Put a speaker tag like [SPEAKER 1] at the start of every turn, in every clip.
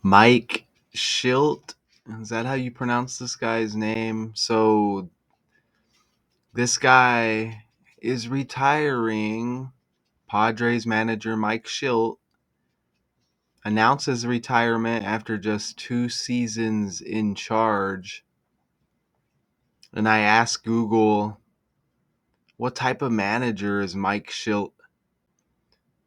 [SPEAKER 1] Mike Shildt. Is that how you pronounce this guy's name? So this guy is retiring. Padres manager Mike Shildt announces retirement after just 2 seasons in charge. And I asked Google, what type of manager is Mike Shildt?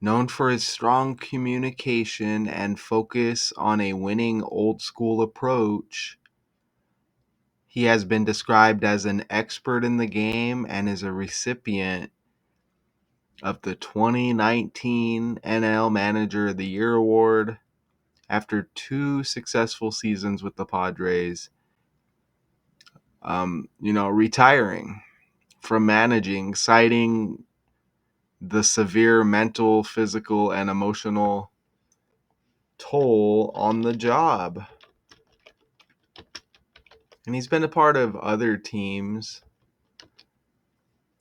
[SPEAKER 1] Known for his strong communication and focus on a winning old school approach, he has been described as an expert in the game and is a recipient of the 2019 NL Manager of the Year award after 2 successful seasons with the Padres. Retiring from managing, citing the severe mental, physical, and emotional toll on the job. And he's been a part of other teams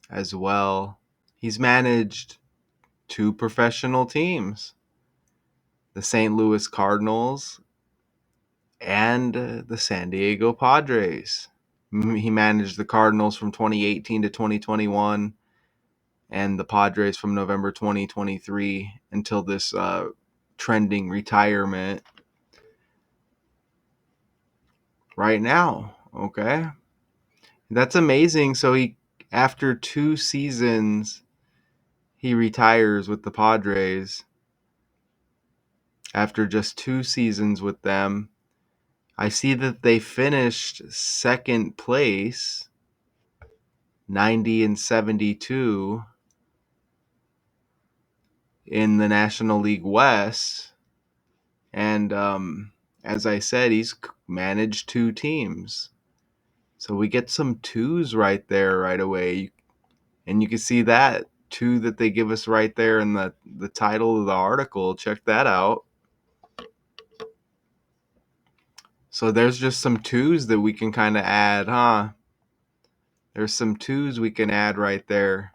[SPEAKER 1] as well. He's managed 2 professional teams, the St. Louis Cardinals and the San Diego Padres. He managed the Cardinals from 2018 to 2021 and the Padres from November 2023 until this trending retirement right now. Okay. That's amazing. So after 2 seasons, he retires with the Padres. After just 2 seasons with them, I see that they finished second place, 90-72 in the National League West. And as I said, he's managed 2 teams. So we get some 2s right there right away. And you can see that 2 that they give us right there in the title of the article. Check that out. So there's just some 2s that we can kind of add, huh? There's some 2s we can add right there.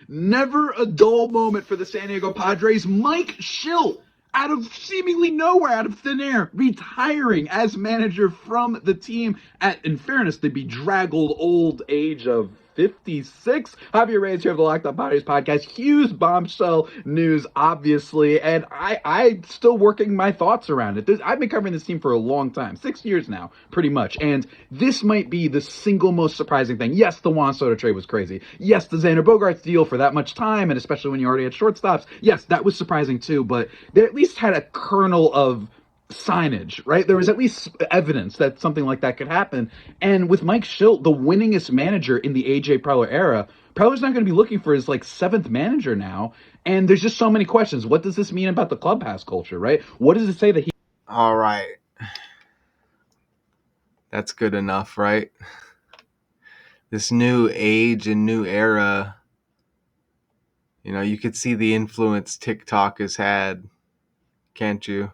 [SPEAKER 2] Never a dull moment for the San Diego Padres. Mike Shildt, out of seemingly nowhere, out of thin air, retiring as manager from the team at, in fairness, the bedraggled old age of 56. Javier Reyes here of the Locked Up Padres podcast. Huge bombshell news, obviously, and I'm still working my thoughts around it. I've been covering this team for a long time, 6 years now, pretty much, and this might be the single most surprising thing. Yes, the Juan Soto trade was crazy. Yes, the Xander Bogaerts deal for that much time, and especially when you already had shortstops. Yes, that was surprising too, but they at least had a kernel of signage, right? There was at least evidence that something like that could happen. And with Mike Shildt, the winningest manager in the AJ Preller era, Preller's not going to be looking for his 7th manager now. And there's just so many questions. What does this mean about the clubhouse culture, right? What does it say that he...
[SPEAKER 1] All right. That's good enough, right? This new age and new era, you could see the influence TikTok has had, can't you?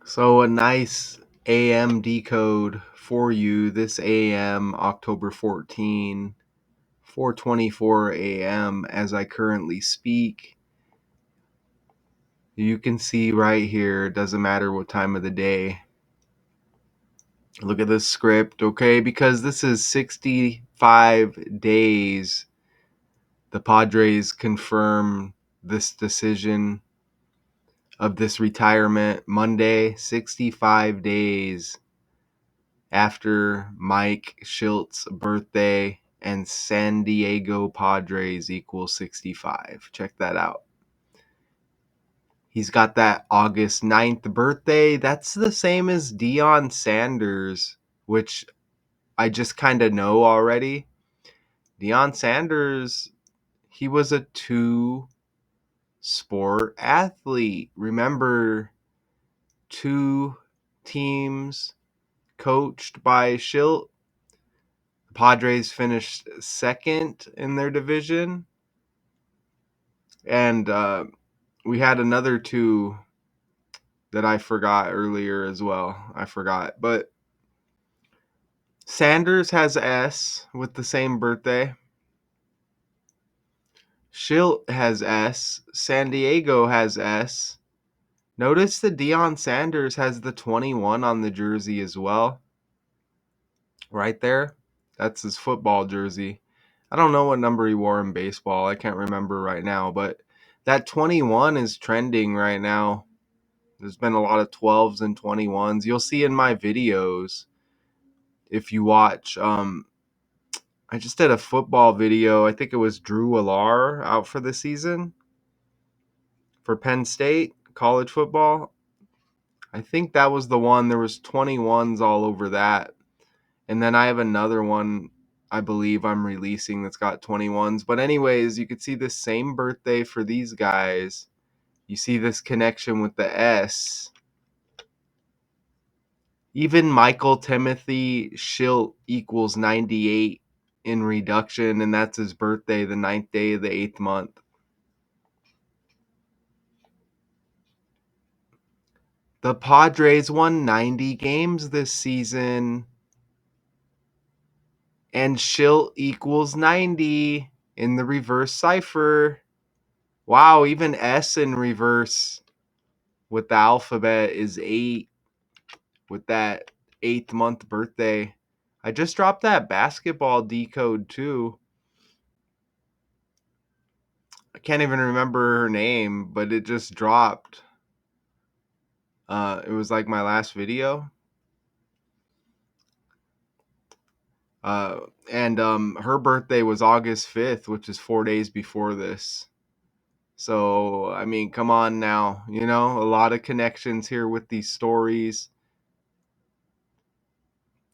[SPEAKER 1] So a nice AM decode for you this AM, October 14, 4:24 a.m. as I currently speak. You can see right here, it doesn't matter what time of the day. Look at this script, okay? Because this is 65 days. The Padres confirm this decision of this retirement Monday, 65 days after Mike Shildt's birthday, and San Diego Padres equals 65. Check that out. He's got that August 9th birthday. That's the same as Deion Sanders, which I just kind of know already. Deion Sanders, he was a 2-sport athlete. Remember, 2 teams coached by Shildt. The Padres finished second in their division. And we had another 2 that I forgot earlier as well. But Sanders has S with the same birthday. Shildt has S. San Diego has S. Notice that Deion Sanders has the 21 on the jersey as well. Right there. That's his football jersey. I don't know what number he wore in baseball. I can't remember right now, but that 21 is trending right now. There's been a lot of 12s and 21s. You'll see in my videos if you watch. I just did a football video. I think it was Drew Alar out for the season for Penn State college football. I think that was the one. There was 21s all over that. And then I have another one I believe I'm releasing that's got 21s. But anyways, you could see the same birthday for these guys. You see this connection with the S. Even Michael Timothy Shildt equals 98 in reduction, and that's his birthday, the 9th day of the 8th month. The Padres won 90 games this season, and Shildt equals 90 in the reverse cipher. Wow, even S in reverse with the alphabet is 8 with that 8th month birthday. I just dropped that basketball decode too. I can't even remember her name, but it just dropped. It was like my last video. And her birthday was August 5th, which is 4 days before this. So, I mean, come on now. You know, a lot of connections here with these stories.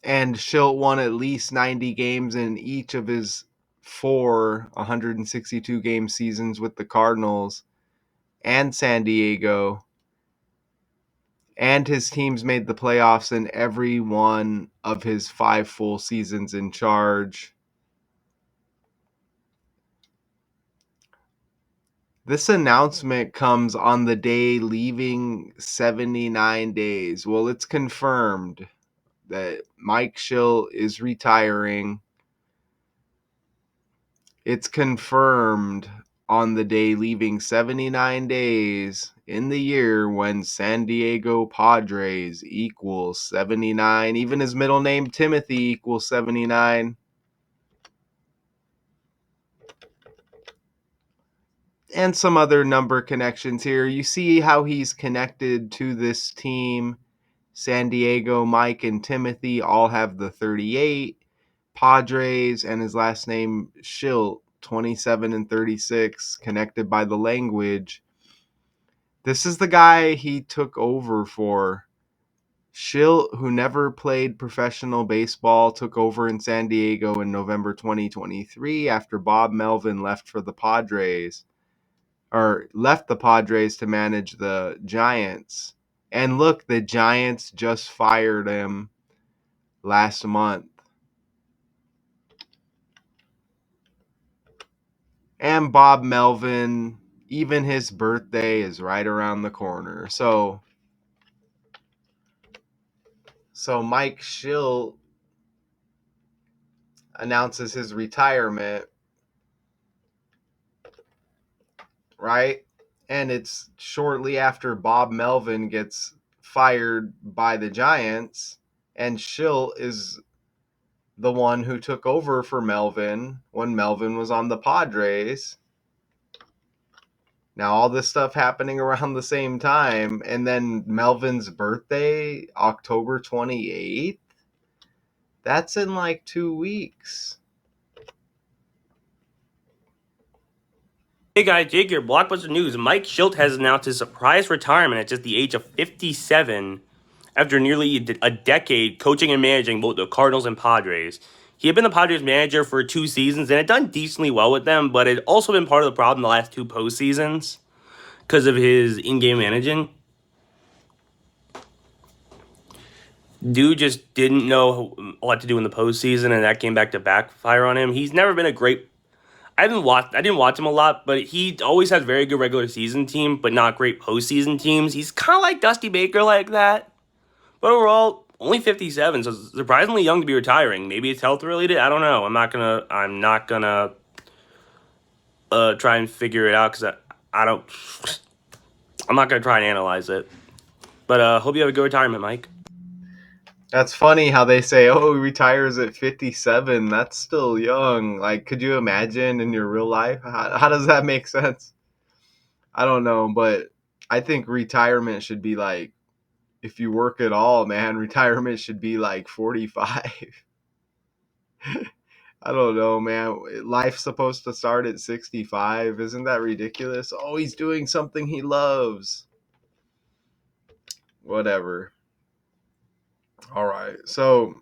[SPEAKER 1] And Shildt won at least 90 games in each of his 162 game seasons with the Cardinals and San Diego. And his teams made the playoffs in every one of his 5 full seasons in charge. This announcement comes on the day leaving 79 days. Well, it's confirmed that Mike Shildt is retiring. It's confirmed on the day leaving 79 days in the year when San Diego Padres equals 79. Even his middle name, Timothy, equals 79. And some other number connections here. You see how he's connected to this team. San Diego, Mike, and Timothy all have the 38. Padres and his last name, Shildt, 27 and 36, connected by the language. This is the guy he took over for. Shildt, who never played professional baseball, took over in San Diego in November 2023 after Bob Melvin left for the Padres. Or left the Padres to manage the Giants. And look, the Giants just fired him last month. And Bob Melvin, even his birthday is right around the corner. So Mike Shildt announces his retirement, right? And it's shortly after Bob Melvin gets fired by the Giants, and Shildt is the one who took over for Melvin when Melvin was on the Padres. Now, all this stuff happening around the same time, and then Melvin's birthday, October 28th, that's in like 2 weeks.
[SPEAKER 3] Hey guys, Jake here. Blockbuster News. Mike Shildt has announced his surprise retirement at just the age of 57 after nearly a decade coaching and managing both the Cardinals and Padres. He had been the Padres manager for 2 seasons and had done decently well with them, but had also been part of the problem the last 2 postseasons because of his in-game managing. Dude just didn't know what to do in the postseason, and that came back to backfire on him. He's never been a great. I didn't watch him a lot, but he always has very good regular season team, but not great postseason teams. He's kind of like Dusty Baker like that. But overall, only 57, so surprisingly young to be retiring. Maybe it's health related. I don't know. I'm not gonna try and figure it out because I don't. I'm not gonna try and analyze it. But hope you have a good retirement, Mike.
[SPEAKER 1] That's funny how they say, "Oh, he retires at 57." That's still young. Like, could you imagine in your real life? How does that make sense? I don't know, but I think retirement should be like, if you work at all, man, retirement should be like 45. I don't know, man. Life's supposed to start at 65. Isn't that ridiculous? Oh, he's doing something he loves. Whatever. All right. So,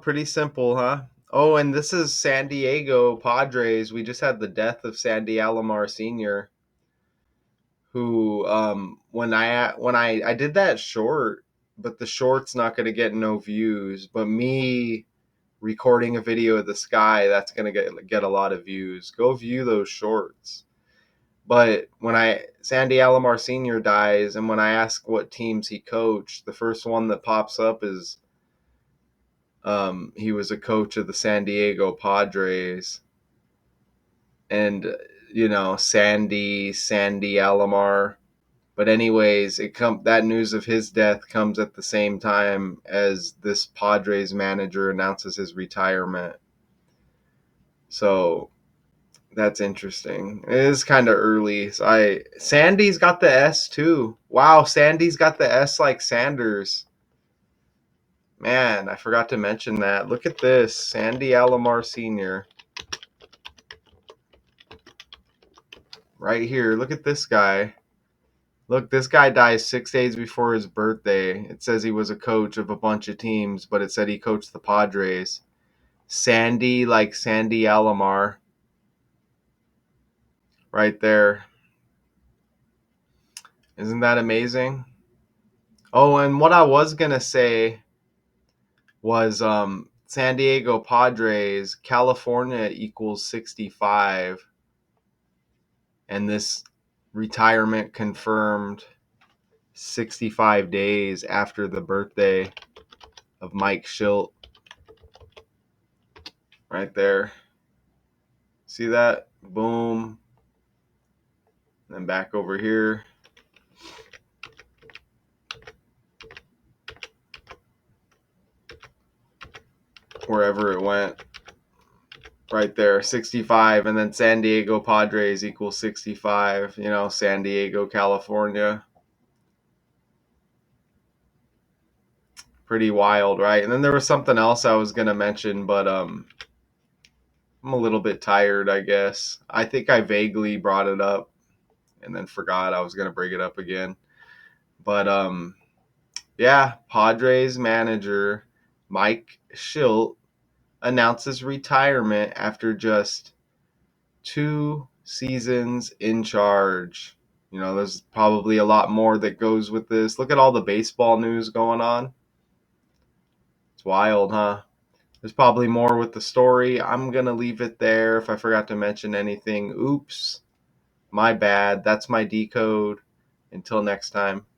[SPEAKER 1] pretty simple, huh? Oh, and this is San Diego Padres. We just had the death of Sandy Alomar Sr., who when I did that short, but the short's not going to get no views, but me recording a video of the sky, that's going to get a lot of views. Go view those shorts. But when Sandy Alomar Sr. dies, and when I ask what teams he coached, the first one that pops up is he was a coach of the San Diego Padres. And Sandy Alomar. But anyways, that news of his death comes at the same time as this Padres manager announces his retirement. So that's interesting. It is kind of early. So Sandy's got the S too. Wow, Sandy's got the S like Sanders. Man, I forgot to mention that. Look at this. Sandy Alomar Sr. Right here. Look at this guy. Look, this guy dies 6 days before his birthday. It says he was a coach of a bunch of teams, but it said he coached the Padres. Sandy, like Sandy Alomar. Right there. Isn't that amazing? Oh, and what I was going to say was San Diego Padres, California equals 65. And this retirement confirmed 65 days after the birthday of Mike Shildt. Right there. See that? Boom. And back over here. Wherever it went. Right there, 65. And then San Diego Padres equals 65. San Diego, California. Pretty wild, right? And then there was something else I was going to mention, but I'm a little bit tired, I guess. I think I vaguely brought it up and then forgot I was going to bring it up again. But yeah, Padres manager Mike Shildt announces retirement after just 2 seasons in charge. There's probably a lot more that goes with this. Look at all the baseball news going on. It's wild, huh? There's probably more with the story. I'm going to leave it there. If I forgot to mention anything, oops. My bad. That's my decode. Until next time.